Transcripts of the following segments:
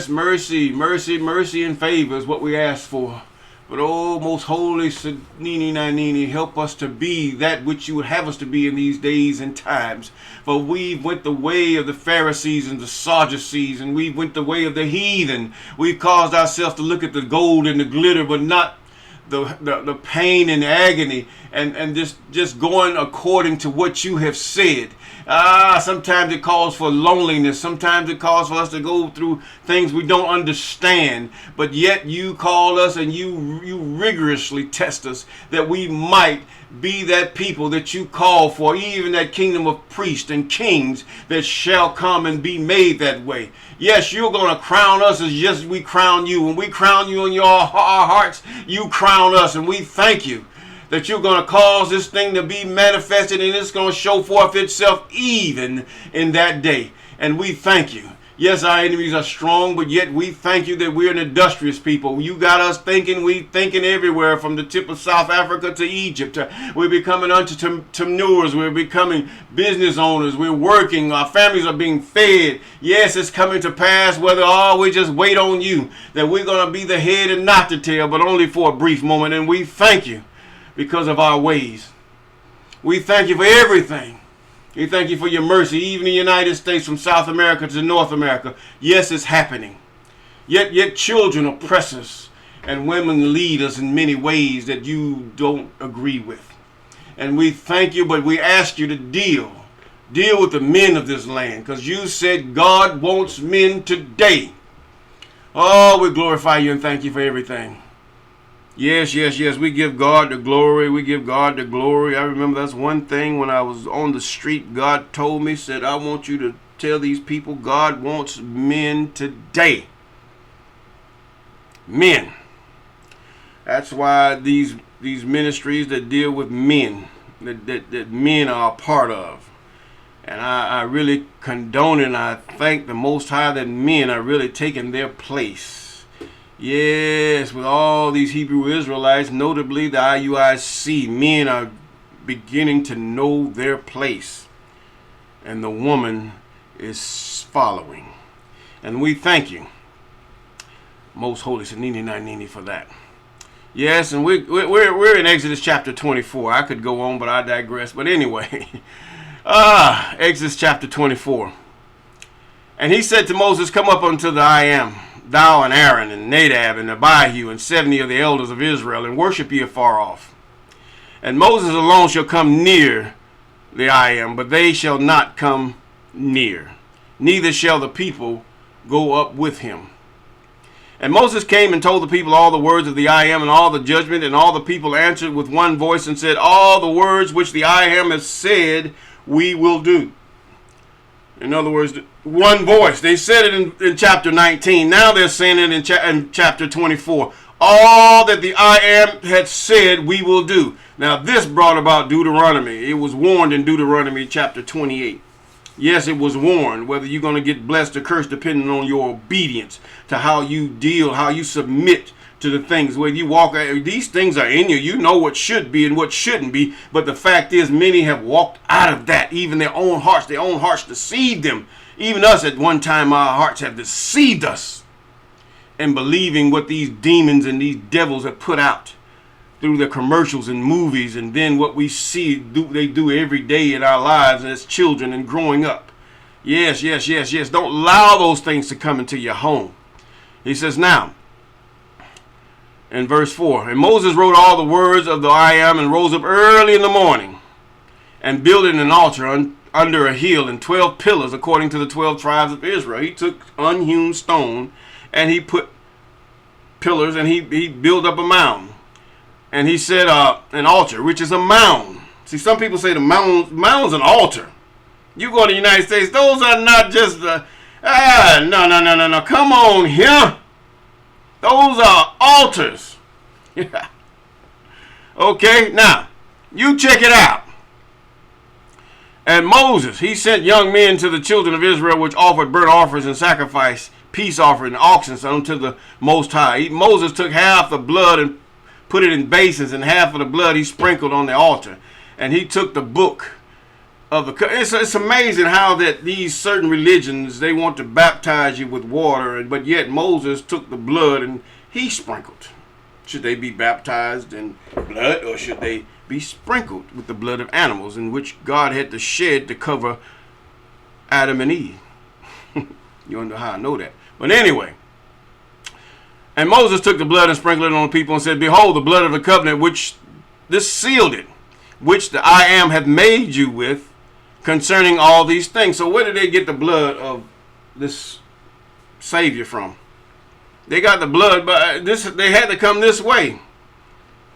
Yes, mercy, mercy, mercy, and favor is what we ask for. But oh, most holy Nini Nanini, help us to be that which you would have us to be in these days and times. For we went the way of the Pharisees and the Sadducees, and we went the way of the heathen. We've caused ourselves to look at the gold and the glitter, but not the pain and agony, and just going according to what you have said. Sometimes it calls for loneliness. Sometimes it calls for us to go through things we don't understand. But yet you call us and you rigorously test us that we might be that people that you call for, even that kingdom of priests and kings that shall come and be made that way. Yes, you're going to crown us as just we crown you. When we crown you in our hearts, you crown us, and we thank you that you're going to cause this thing to be manifested, and it's going to show forth itself even in that day. And we thank you. Yes, our enemies are strong, but yet we thank you that we're an industrious people. You got us thinking, we thinking everywhere from the tip of South Africa to Egypt. We're becoming entrepreneurs. We're becoming business owners. We're working. Our families are being fed. Yes, it's coming to pass whether we just wait on you, that we're going to be the head and not the tail, but only for a brief moment. And we thank you because of our ways. We thank you for everything. We thank you for your mercy, even in the United States, from South America to North America. Yes, it's happening. Yet children oppress us, and women lead us in many ways that you don't agree with. And we thank you, but we ask you to deal with the men of this land, because you said God wants men today. Oh, we glorify you and thank you for everything. Yes, we give God the glory. We give God the glory. I remember that's one thing when I was on the street, God told me, said, I want you to tell these people God wants men today. Men. That's why these ministries that deal with men, that men are a part of. And I really condone it, and I thank the Most High that men are really taking their place. Yes, with all these Hebrew Israelites, notably the IUIC, men are beginning to know their place. And the woman is following. And we thank you, Most Holy Sanini Nanini, for that. Yes, and we're in Exodus chapter 24. I could go on, but I digress. But anyway, Exodus chapter 24. And he said to Moses, come up unto the I am, thou and Aaron and Nadab and Abihu and 70 of the elders of Israel, and worship ye afar off. And Moses alone shall come near the I am, but they shall not come near. Neither shall the people go up with him. And Moses came and told the people all the words of the I am and all the judgment, and all the people answered with one voice and said, all the words which the I am has said, we will do. In other words, one voice. They said it in chapter 19. Now they're saying it in chapter 24. All that the I am had said, we will do. Now this brought about Deuteronomy. It was warned in Deuteronomy chapter 28. Yes, it was warned whether you're going to get blessed or cursed depending on your obedience to how you deal, how you submit to the things. When you walk, these things are in you. You know what should be and what shouldn't be. But the fact is, many have walked out of that. Even their own hearts deceived them. Even us at one time, our hearts have deceived us in believing what these demons and these devils have put out through the commercials and movies, and then what we see they do every day in our lives as children and growing up. Yes. Don't allow those things to come into your home. He says now, in verse 4, and Moses wrote all the words of the I am, and rose up early in the morning, and built an altar under a hill, and 12 pillars according to the 12 tribes of Israel. He took unhewn stone, and he put pillars, and he built up a mound. And he said an altar, which is a mound. See, some people say the mound's an altar. You go to the United States, those are not just no. Come on here. Those are altars. Yeah. Okay, now, you check it out. And Moses, he sent young men to the children of Israel, which offered burnt offerings and sacrifice, peace offering, and oxen unto the Most High. Moses took half the blood and put it in basins, and half of the blood he sprinkled on the altar. And he took the book of the cup. It's amazing how that these certain religions, they want to baptize you with water, but yet Moses took the blood and he sprinkled. Should they be baptized in blood, or should they be sprinkled with the blood of animals, in which God had to shed to cover Adam and Eve? You wonder how I know that. But anyway, and Moses took the blood and sprinkled it on the people and said, behold, the blood of the covenant, which this sealed it, which the I am have made you with, concerning all these things. So where did they get the blood of this Savior from? They got the blood, but they had to come this way.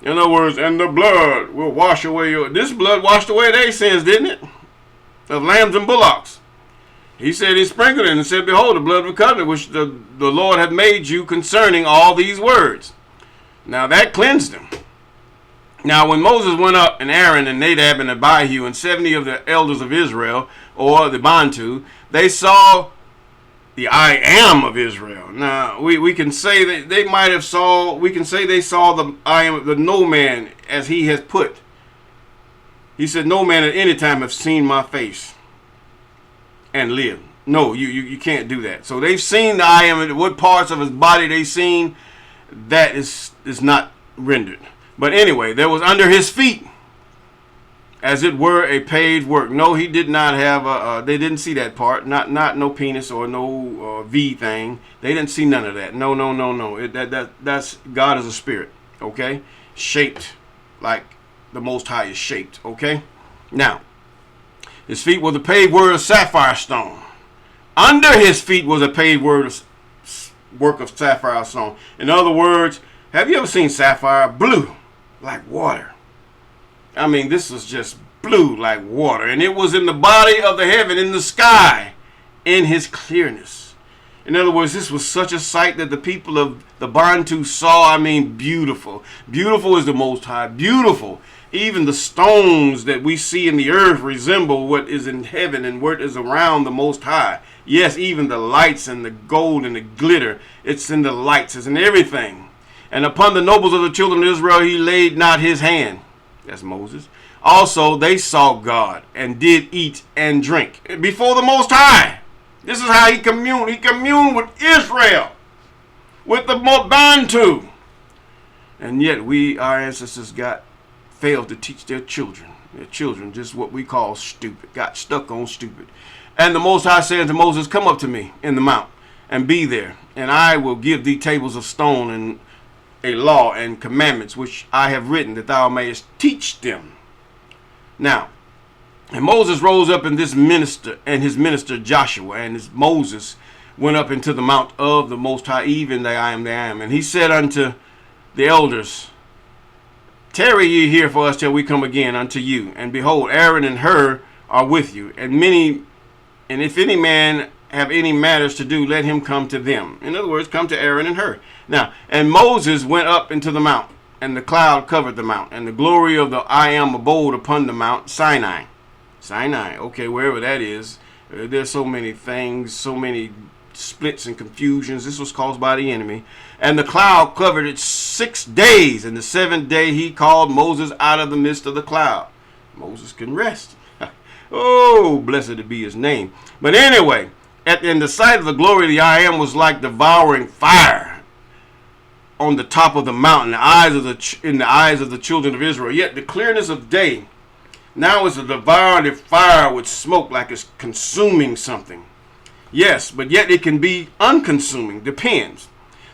In other words, and the blood will wash away this blood washed away their sins, didn't it? Of lambs and bullocks. He said he sprinkled it and said, behold, the blood of the covenant, which the Lord had made you concerning all these words. Now that cleansed them. Now when Moses went up, and Aaron and Nadab and Abihu and 70 of the elders of Israel, or the ABantu, they saw the I am of Israel. Now we can say that they might have saw. We can say they saw the I am, the no man, as he has put. He said, no man at any time have seen my face and lived. No, you can't do that. So they've seen the I am. What parts of his body they seen, that is not rendered. But anyway, there was under his feet, as it were, a paved work. No, he did not have they didn't see that part. Not no penis or no V thing. They didn't see none of that. No. That's God is a spirit. Okay, shaped like the Most High is shaped. Okay, now his feet were the paved word of sapphire stone. Under his feet was a paved work of sapphire stone. In other words, have you ever seen sapphire? Blue, like water. I mean, this was just blue like water. And it was in the body of the heaven, in the sky, in his clearness. In other words, this was such a sight that the people of the Bantu saw. I mean, beautiful. Beautiful is the Most High. Beautiful. Even the stones that we see in the earth resemble what is in heaven and what is around the Most High. Yes, even the lights and the gold and the glitter. It's in the lights. It's in everything. And upon the nobles of the children of Israel, he laid not his hand. That's Moses. Also, they saw God and did eat and drink before the Most High. This is how he communed. He communed with Israel, with the Bantu. And yet our ancestors failed to teach their children. Their children, just what we call stupid, got stuck on stupid. And the Most High said to Moses, come up to me in the mount and be there, and I will give thee tables of stone and a law and commandments which I have written, that thou mayest teach them. Now, and Moses rose up in his minister Joshua, and Moses went up into the mount of the Most High, even the I am. And he said unto the elders, tarry ye here for us till we come again unto you. And behold, Aaron and Hur are with you, and if any man have any matters to do, let him come to them. In other words, come to Aaron and Hur. Now, and Moses went up into the mount, and the cloud covered the mount, and the glory of the I am abode upon the mount Sinai. Sinai, okay, wherever that is. There's so many things, so many splits and confusions. This was caused by the enemy. And the cloud covered it 6 days, and the 7th day he called Moses out of the midst of the cloud. Moses can rest. Oh, blessed be his name. But anyway, in the sight of the glory, the I am was like devouring fire on the top of the mountain, in the eyes of the children of Israel. Yet the clearness of day now is a devouring fire with smoke, like it's consuming something. Yes, but yet it can be unconsuming. Depends.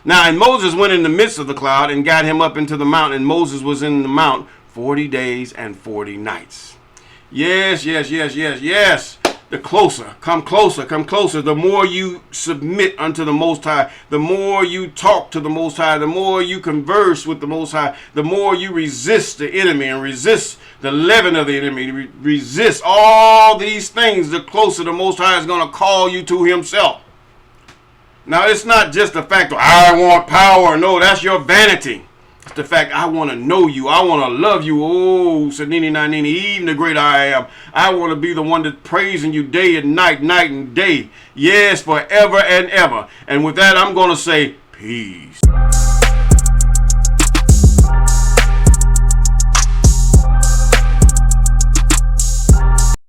Now, and Moses went in the midst of the cloud and got him up into the mountain, and Moses was in the mount 40 days and 40 nights. Yes. The closer, come closer. The more you submit unto the Most High, the more you talk to the Most High, the more you converse with the Most High, the more you resist the enemy and resist the leaven of the enemy, resist all these things, the closer the Most High is going to call you to himself. Now, it's not just the fact that I want power. No, that's your vanity. It's the fact I want to know you. I want to love you. Oh, Sanini Nanini, even the great I am. I want to be the one that's praising you day and night and day. Yes, forever and ever. And with that, I'm going to say peace.